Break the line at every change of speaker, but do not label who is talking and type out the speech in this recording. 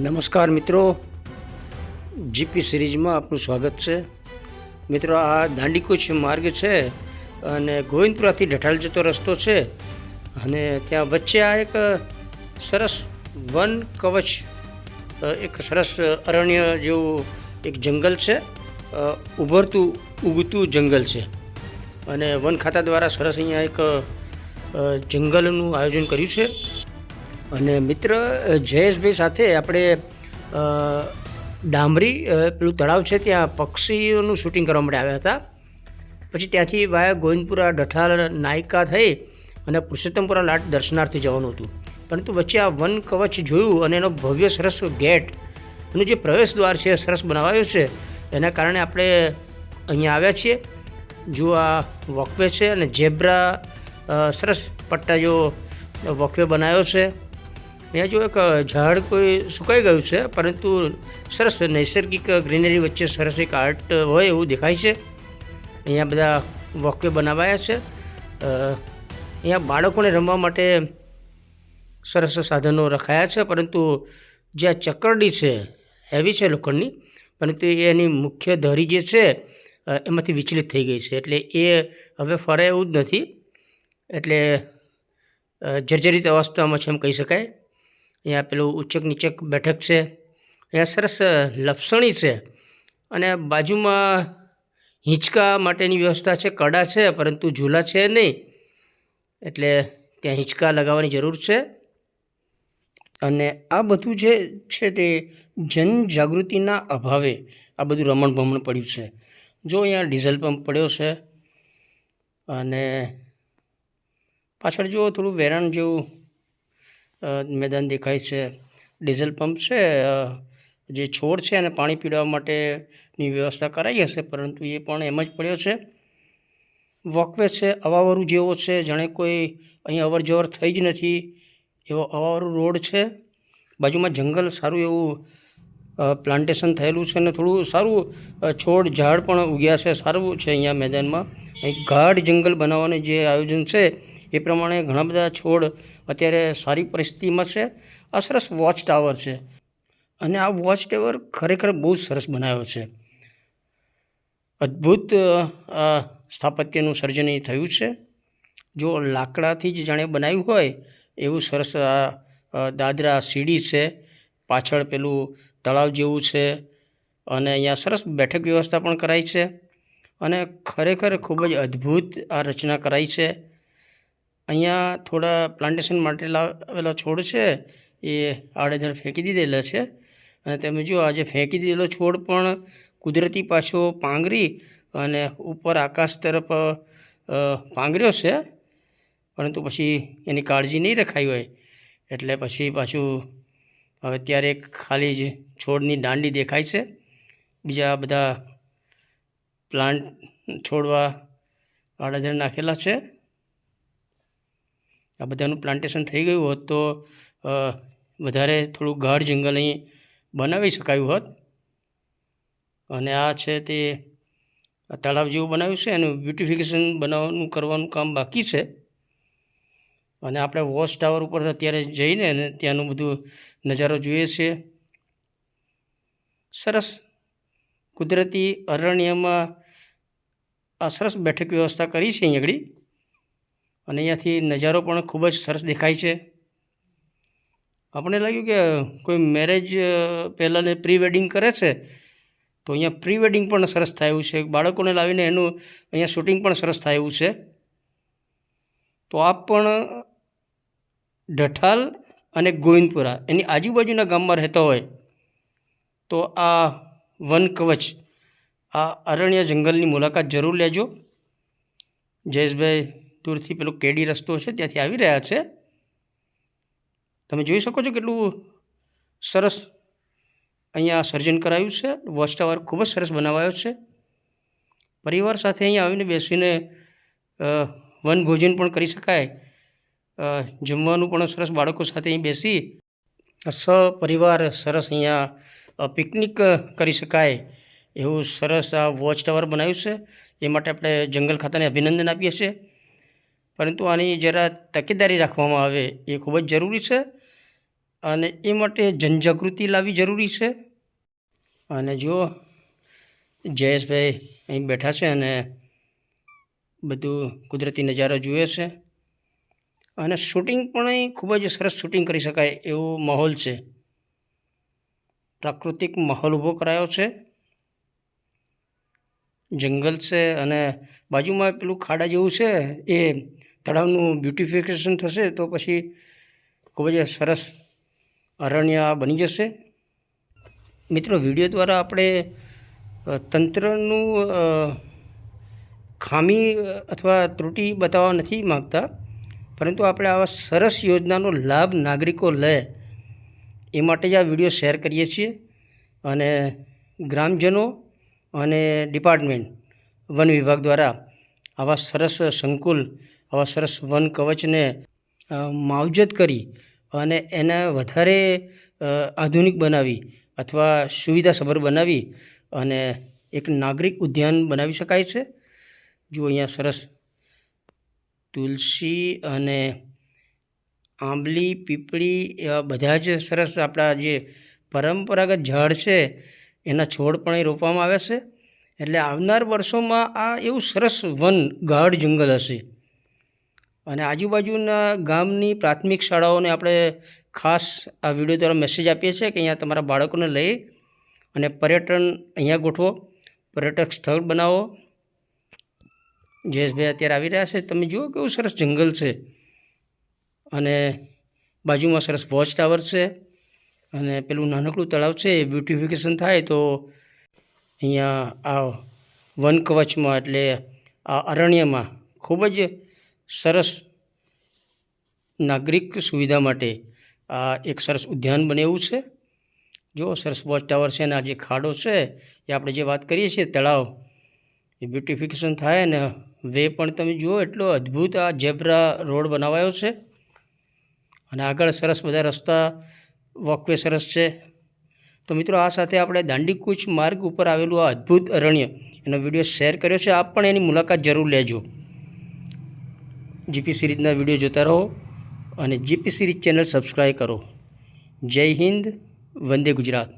નમસ્કાર મિત્રો, જીપી સિરીઝમાં આપનું સ્વાગત છે. મિત્રો, આ દાંડીકૂચ માર્ગ છે અને ગોવિંદપુરાથી ઢઠાલ જતો રસ્તો છે અને ત્યાં વચ્ચે આ એક સરસ વન કવચ, એક સરસ અરણ્ય જેવું એક જંગલ છે, ઉગતું જંગલ છે. અને વન ખાતા દ્વારા સરસ અહીંયા એક જંગલનું આયોજન કર્યું છે. અને મિત્ર જયેશભાઈ સાથે આપણે ડામરી પેલું તળાવ છે ત્યાં પક્ષીઓનું શૂટિંગ કરવા માટે આવ્યા હતા. પછી ત્યાંથી વાયા ગોવિંદપુરા ઢઠાલ નાયકા થઈ અને પુરુષોત્તમપુરા લાટ દર્શનાર્થે જવાનું હતું. પરંતુ વચ્ચે આ વન કવચ જોયું અને એનો ભવ્ય સરસ ગેટ, એનું જે પ્રવેશ દ્વાર છે સરસ બનાવાયો છે. એના કારણે આપણે અહીંયા આવ્યા છીએ. જો આ વોકવે છે અને ઝેબ્રા સરસ પટ્ટા જો વોકવે બનાવ્યો છે. અહીંયા જો એક ઝાડ કોઈ સુકાઈ ગયું છે, પરંતુ સરસ નૈસર્ગિક ગ્રીનરી વચ્ચે સરસ એક આર્ટ હોય એવું દેખાય છે. અહીંયા બધા વોકવે બનાવાયા છે. અહીંયા બાળકોને રમવા માટે સરસ સાધનો રખાયા છે, પરંતુ જે આ ચક્રડી છે હેવી છે લોખંડની, પરંતુ એની મુખ્ય ધરી જે છે એમાંથી વિચલિત થઈ ગઈ છે, એટલે એ હવે ફરે એવું જ નથી. એટલે જર્જરિત અવસ્થામાં છે એમ કહી શકાય. અહીંયા પેલું ઉચ્ચક નીચક બેઠક છે, અહીંયા સરસ લપસણી છે અને બાજુમાં હિંચકા માટેની વ્યવસ્થા છે. કડા છે પરંતુ ઝૂલા છે નહીં, એટલે ત્યાં હિંચકા લગાવવાની જરૂર છે. અને આ બધું જે છે તે જનજાગૃતિના અભાવે આ બધું રમણ ભમણ પડ્યું છે. જો અહીંયા ડીઝલ પંપ પડ્યો છે અને પાછળ જો થોડું વેરાણ જેવું મેદાન દેખાય છે. ડીઝલ પંપ છે, જે છોડ છે અને પાણી પીવડાવવા માટેની વ્યવસ્થા કરાઈ હશે, પરંતુ એ પણ એમ જ પડ્યો છે. વોકવે છે અવાવરું જેવો છે, જાણે કોઈ અહીં અવર જવર થઈ જ નથી એવો અવાવરું રોડ છે. બાજુમાં જંગલ સારું એવું પ્લાન્ટેશન થયેલું છે અને થોડું સારું છોડ ઝાડ પણ ઉગ્યા છે, સારું છે અહીંયા મેદાનમાં. અહીં ગાઢ જંગલ બનાવવાનું જે આયોજન છે એ પ્રમાણે ઘણા બધા છોડ અત્યારે સારી પરિસ્થિતિમાં છે. આ સરસ વોચ ટાવર છે અને આ વોચ ટાવર ખરેખર બહુ જ સરસ બનાવ્યો છે. અદ્ભુત સ્થાપત્યનું સર્જન અહીં થયું છે. જો લાકડાથી જ જાણે બનાવ્યું હોય એવું સરસ આ દાદરા સીડી છે, પાછળ પેલું તળાવ જેવું છે અને અહીંયા સરસ બેઠક વ્યવસ્થા પણ કરાઈ છે અને ખરેખર ખૂબ જ અદ્ભુત આ રચના કરાઈ છે. અહીંયા થોડા પ્લાન્ટેશન માટે લાવેલા છોડ છે એ આડેધડ ફેંકી દીધેલા છે અને તમે જો આજે ફેંકી દીધેલો છોડ પણ કુદરતી પાછો પાંગરી અને ઉપર આકાશ તરફ પાંગર્યો છે, પરંતુ પછી એની કાળજી નહીં રખાઈ હોય એટલે પછી પાછું હવે ત્યારે ખાલી જ છોડની દાંડી દેખાય છે. બીજા બધા પ્લાન્ટ છોડવા આડેધડ નાખેલા છે. આ બધાનું પ્લાન્ટેશન થઈ ગયું હોત તો વધારે થોડું ગાઢ જંગલ અહીં બનાવી શકાયું હોત. અને આ છે તે તળાવ જેવું બનાવ્યું છે, એનું બ્યુટિફિકેશન બનાવવાનું કરવાનું કામ બાકી છે. અને આપણે વોચ ટાવર ઉપર અત્યારે જઈને અને ત્યાંનું બધું નજારો જોઈએ છીએ. સરસ કુદરતી અરણ્યમાં આ સરસ બેઠક વ્યવસ્થા કરી છે અહીં આગળ, અને અહીંયાથી નજારો પણ ખૂબ જ સરસ દેખાય છે. આપણે લાગ્યું કે કોઈ મેરેજ પહેલાં પ્રી વેડિંગ કરે છે તો અહીંયા પ્રી વેડિંગ પણ સરસ થાય એવું છે. બાળકોને લાવીને એનું અહીંયા શૂટિંગ પણ સરસ થાય એવું છે. તો આપ પણ ઢઠાલ અને ગોવિંદપુરા એની આજુબાજુના ગામમાં રહેતા હોય તો આ વન કવચ, આ અરણ્ય જંગલની મુલાકાત જરૂર લેજો. જયેશભાઈ દૂરથી પેલો કેડી રસ્તો છે ત્યાંથી આવી રહ્યા છે. તમે જોઈ શકો છો કેટલું સરસ અહીંયા સર્જન કરાયું છે. વોચ ટાવર ખૂબ જ સરસ બનાવાયો છે. પરિવાર સાથે અહીંયા આવીને બેસીને વનભોજન પણ કરી શકાય, જમવાનું પણ સરસ બાળકો સાથે અહીં બેસી સપરિવાર સરસ અહીંયા પિકનિક કરી શકાય એવું સરસ આ વોચ ટાવર બનાવ્યું છે. એ માટે આપણે જંગલ ખાતાને અભિનંદન આપીએ છીએ. પરંતુ આની જરા તકેદારી રાખવામાં આવે એ ખૂબ જ જરૂરી છે. અને એ માટે જનજાગૃતિ લાવવી જરૂરી છે. અને જો જયેશભાઈ અહીં બેઠા છે અને બધું કુદરતી નજારો જુએ છે અને શૂટિંગ પણ અહીં ખૂબ જ સરસ શૂટિંગ કરી શકાય એવો માહોલ છે. પ્રાકૃતિક માહોલ ઊભો કરાયો છે, જંગલ છે અને બાજુમાં પેલું ખાડા જેવું છે. એ તળાવનું બ્યુટિફિકેશન થશે તો પછી ખૂબ જ સરસ અરણ્ય બની જશે. મિત્રો, વિડીયો દ્વારા આપણે તંત્રનું ખામી અથવા ત્રુટિ બતાવવા નથી માગતા, પરંતુ આપણે આવા સરસ યોજનાનો લાભ નાગરિકો લે એ માટે જ આ વિડીયો શેર કરીએ છીએ. અને ગ્રામજનો અને ડિપાર્ટમેન્ટ વન વિભાગ દ્વારા આવા સરસ સંકુલ, આવા સરસ વન કવચને માવજત કરી અને એને વધારે આધુનિક બનાવી અથવા સુવિધાસભર બનાવી અને એક નાગરિક ઉદ્યાન બનાવી શકાય છે. જો અહીંયા સરસ તુલસી અને આંબલી, પીપળી એવા બધા જ સરસ આપણા જે પરંપરાગત ઝાડ છે એના છોડ પણ અહીં રોપવામાં આવે છે. એટલે આવનાર વર્ષોમાં આ એવું સરસ વન ગાઢ જંગલ હશે. અને આજુબાજુના ગામની પ્રાથમિક શાળાઓને આપણે ખાસ આ વિડીયો દ્વારા મેસેજ આપીએ છીએ કે અહીંયા તમારા બાળકોને લઈ અને પર્યટન અહીંયા ગોઠવો, પર્યટક સ્થળ બનાવો. જયેશભાઈ અત્યારે આવી રહ્યા છે, તમે જુઓ કેવું સરસ જંગલ છે અને બાજુમાં સરસ વોચ ટાવર છે અને પેલું નાનકડું તળાવ છે. એ બ્યુટિફિકેશન થાય તો અહીંયા આ વન કવચમાં એટલે આ અરણ્યમાં ખૂબ જ સરસ નાગરિક સુવિધા માટે આ એક સરસ ઉદ્યાન બને એવું છે. જો સરસ વોચ ટાવર છે અને આ જે ખાડો છે એ આપણે જે વાત કરીએ છીએ તળાવ, એ બ્યુટિફિકેશન થાય ને વે પણ તમે જુઓ એટલો અદ્ભુત આ ઝેબ્રા રોડ બનાવાયો છે અને આગળ સરસ બધા રસ્તા, વોકવે સરસ છે. તો મિત્રો, આ સાથે આપણે દાંડીકૂચ માર્ગ ઉપર આવેલું આ અદ્ભુત અરણ્ય એનો વિડીયો શેર કર્યો છે. આપ પણ એની મુલાકાત જરૂર લેજો. જીપી સિરીઝના વિડીયો જોતા રહો અને જીપી સિરીઝ ચેનલ સબસ્ક્રાઈબ કરો. જય હિન્દ, વંદે ગુજરાત.